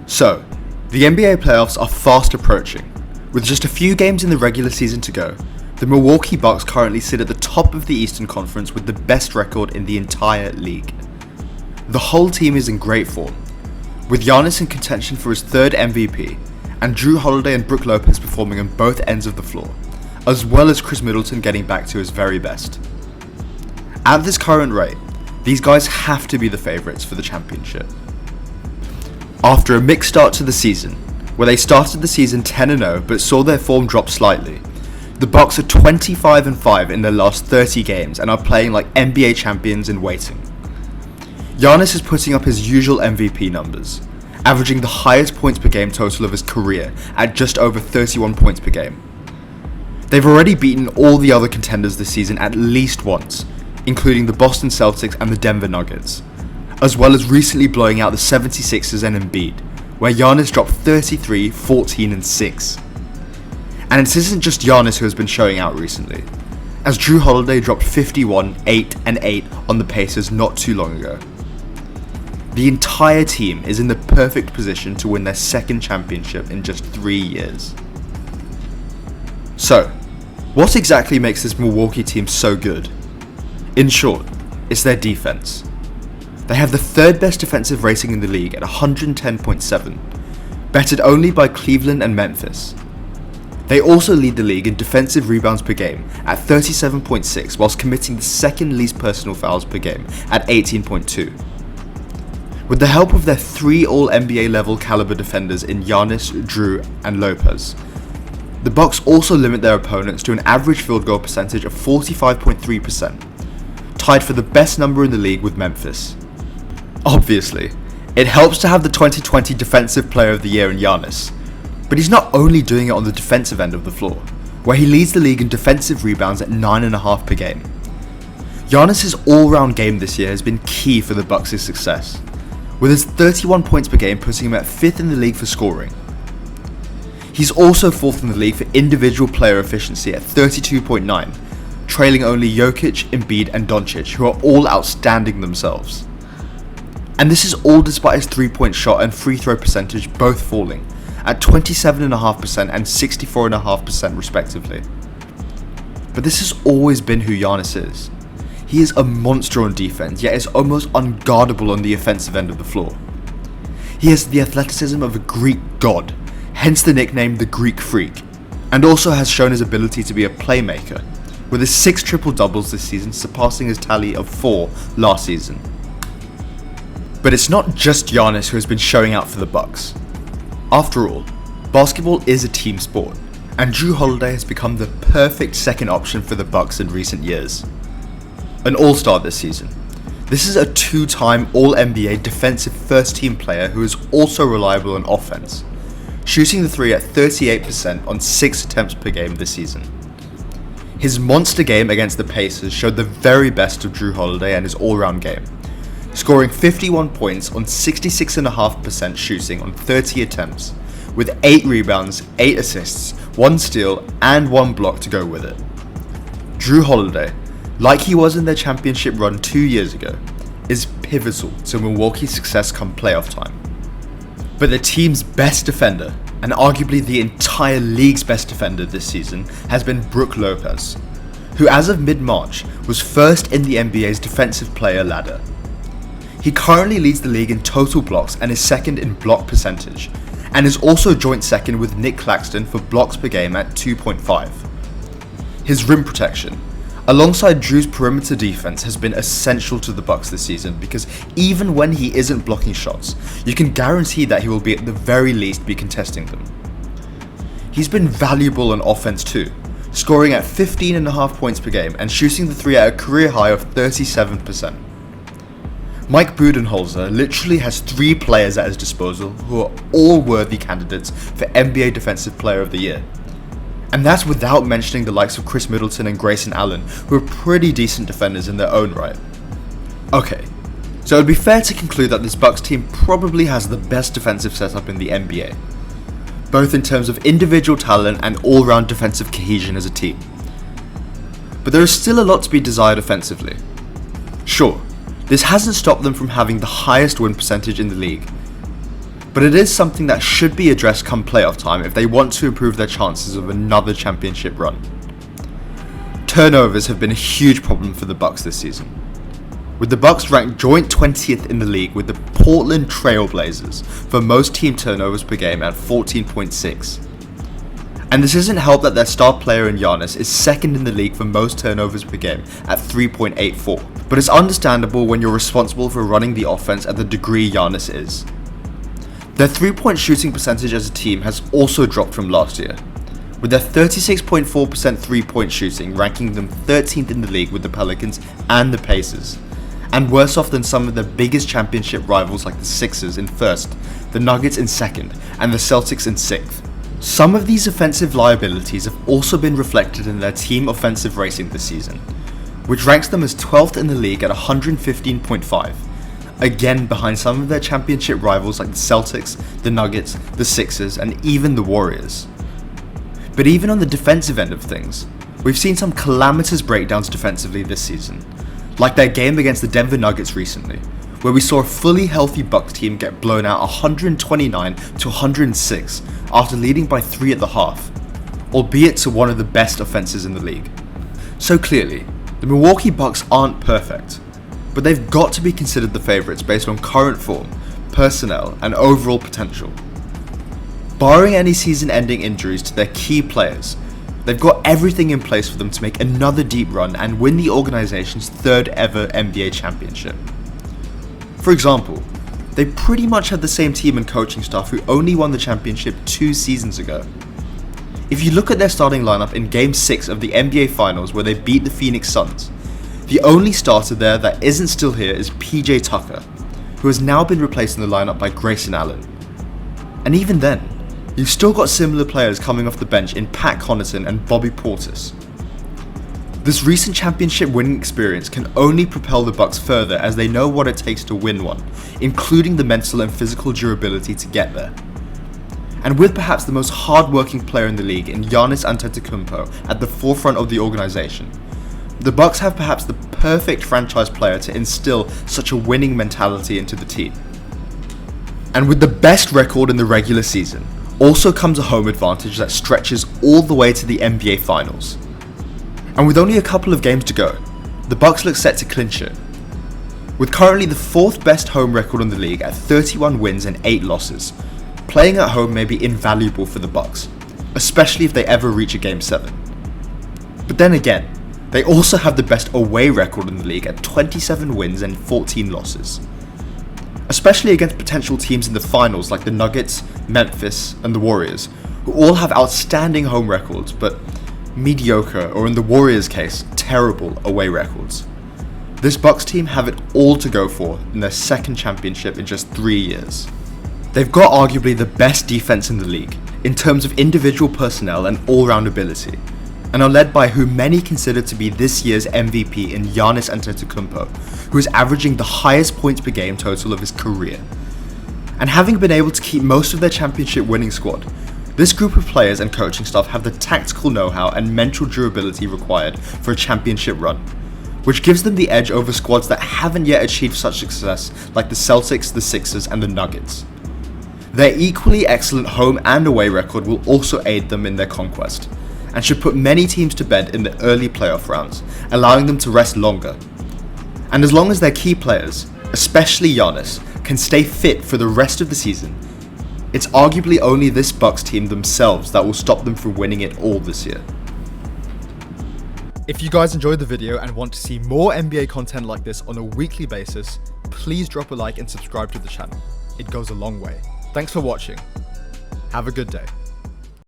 So, the NBA playoffs are fast approaching. With just a few games in the regular season to go, the Milwaukee Bucks currently sit at the top of the Eastern Conference with the best record in the entire league. The whole team is in great form, with Giannis in contention for his third MVP, and Jrue Holiday and Brook Lopez performing on both ends of the floor, as well as Khris Middleton getting back to his very best. At this current rate, these guys have to be the favourites for the championship. After a mixed start to the season, where they started the season 10-0 but saw their form drop slightly, the Bucks are 25-5 in their last 30 games and are playing like NBA champions in waiting. Giannis is putting up his usual MVP numbers, averaging the highest points per game total of his career at just over 31 points per game. They've already beaten all the other contenders this season at least once, including the Boston Celtics and the Denver Nuggets, as well as recently blowing out the 76ers and Embiid, where Giannis dropped 33, 14 and 6. And it isn't just Giannis who has been showing out recently, as Jrue Holiday dropped 51, 8 and 8 on the Pacers not too long ago. The entire team is in the perfect position to win their second championship in just 3 years. So, what exactly makes this Milwaukee team so good? In short, it's their defense. They have the third best defensive rating in the league at 110.7, bettered only by Cleveland and Memphis. They also lead the league in defensive rebounds per game at 37.6, whilst committing the second least personal fouls per game at 18.2. With the help of their 3 All-NBA level caliber defenders in Giannis, Jrue and Lopez, the Bucks also limit their opponents to an average field goal percentage of 45.3%, tied for the best number in the league with Memphis. Obviously, it helps to have the 2020 Defensive Player of the Year in Giannis, but he's not only doing it on the defensive end of the floor, where he leads the league in defensive rebounds at 9.5 per game. Giannis' all-round game this year has been key for the Bucks' success, with his 31 points per game putting him at 5th in the league for scoring. He's also 4th in the league for individual player efficiency at 32.9, trailing only Jokic, Embiid and Doncic, who are all outstanding themselves. And this is all despite his 3-point shot and free throw percentage both falling, at 27.5% and 64.5% respectively. But this has always been who Giannis is. He is a monster on defense, yet is almost unguardable on the offensive end of the floor. He has the athleticism of a Greek god, hence the nickname the Greek Freak, and also has shown his ability to be a playmaker, with his 6 triple-doubles this season surpassing his tally of 4 last season. But it's not just Giannis who has been showing out for the Bucks. After all, basketball is a team sport, and Jrue Holiday has become the perfect second option for the Bucks in recent years. An all-star this season, this is a 2-time All-NBA defensive first-team player who is also reliable on offense, shooting the 3 at 38% on 6 attempts per game this season. His monster game against the Pacers showed the very best of Jrue Holiday and his all-round game, scoring 51 points on 66.5% shooting on 30 attempts, with 8 rebounds, 8 assists, 1 steal, and 1 block to go with it. Jrue Holiday, like he was in their championship run 2 years ago, is pivotal to Milwaukee's success come playoff time. But the team's best defender, and arguably the entire league's best defender this season, has been Brook Lopez, who as of mid-March was first in the NBA's defensive player ladder. He currently leads the league in total blocks and is second in block percentage, and is also joint second with Nick Claxton for blocks per game at 2.5. His rim protection, alongside Jrue's perimeter defense, has been essential to the Bucks this season because even when he isn't blocking shots, you can guarantee that he will be at the very least be contesting them. He's been valuable on offense too, scoring at 15.5 points per game and shooting the 3 at a career high of 37%. Mike Budenholzer literally has 3 players at his disposal who are all worthy candidates for NBA Defensive Player of the Year. And that's without mentioning the likes of Khris Middleton and Grayson Allen, who are pretty decent defenders in their own right. Okay, so it would be fair to conclude that this Bucks team probably has the best defensive setup in the NBA, both in terms of individual talent and all-round defensive cohesion as a team. But there is still a lot to be desired offensively. Sure, this hasn't stopped them from having the highest win percentage in the league, but it is something that should be addressed come playoff time if they want to improve their chances of another championship run. Turnovers have been a huge problem for the Bucks this season, with the Bucks ranked joint 20th in the league with the Portland Trail Blazers for most team turnovers per game at 14.6. And this isn't helped that their star player in Giannis is second in the league for most turnovers per game at 3.84. But it's understandable when you're responsible for running the offense at the degree Giannis is. Their 3-point shooting percentage as a team has also dropped from last year, with their 36.4% 3-point shooting ranking them 13th in the league with the Pelicans and the Pacers, and worse off than some of their biggest championship rivals like the Sixers in first, the Nuggets in second, and the Celtics in sixth. Some of these offensive liabilities have also been reflected in their team offensive rating this season, which ranks them as 12th in the league at 115.5, again behind some of their championship rivals like the Celtics, the Nuggets, the Sixers, and even the Warriors. But even on the defensive end of things, we've seen some calamitous breakdowns defensively this season, like their game against the Denver Nuggets recently, where we saw a fully healthy Bucks team get blown out 129 to 106 after leading by 3 at the half, albeit to one of the best offenses in the league. So clearly, the Milwaukee Bucks aren't perfect, but they've got to be considered the favourites based on current form, personnel, and overall potential. Barring any season-ending injuries to their key players, they've got everything in place for them to make another deep run and win the organization's third ever NBA championship. For example, they pretty much had the same team and coaching staff who only won the championship 2 seasons ago. If you look at their starting lineup in Game 6 of the NBA Finals where they beat the Phoenix Suns, the only starter there that isn't still here is PJ Tucker, who has now been replaced in the lineup by Grayson Allen. And even then, you've still got similar players coming off the bench in Pat Connaughton and Bobby Portis. This recent championship winning experience can only propel the Bucks further as they know what it takes to win one, including the mental and physical durability to get there. And with perhaps the most hard-working player in the league in Giannis Antetokounmpo at the forefront of the organization, the Bucks have perhaps the perfect franchise player to instill such a winning mentality into the team. And with the best record in the regular season, also comes a home advantage that stretches all the way to the NBA Finals. And with only a couple of games to go, the Bucks look set to clinch it. With currently the 4th best home record in the league at 31 wins and 8 losses, playing at home may be invaluable for the Bucks, especially if they ever reach a Game 7. But then again, they also have the best away record in the league at 27 wins and 14 losses. Especially against potential teams in the finals like the Nuggets, Memphis, and the Warriors, who all have outstanding home records, but mediocre, or in the Warriors' case, terrible away records. This Bucks team have it all to go for in their second championship in just 3 years. They've got arguably the best defense in the league, in terms of individual personnel and all-round ability, and are led by who many consider to be this year's MVP in Giannis Antetokounmpo, who is averaging the highest points per game total of his career. And having been able to keep most of their championship winning squad, this group of players and coaching staff have the tactical know-how and mental durability required for a championship run, which gives them the edge over squads that haven't yet achieved such success like the Celtics, the Sixers, and the Nuggets. Their equally excellent home and away record will also aid them in their conquest, and should put many teams to bed in the early playoff rounds, allowing them to rest longer. And as long as their key players, especially Giannis, can stay fit for the rest of the season, it's arguably only this Bucks team themselves that will stop them from winning it all this year. If you guys enjoyed the video and want to see more NBA content like this on a weekly basis, please drop a like and subscribe to the channel. It goes a long way. Thanks for watching. Have a good day.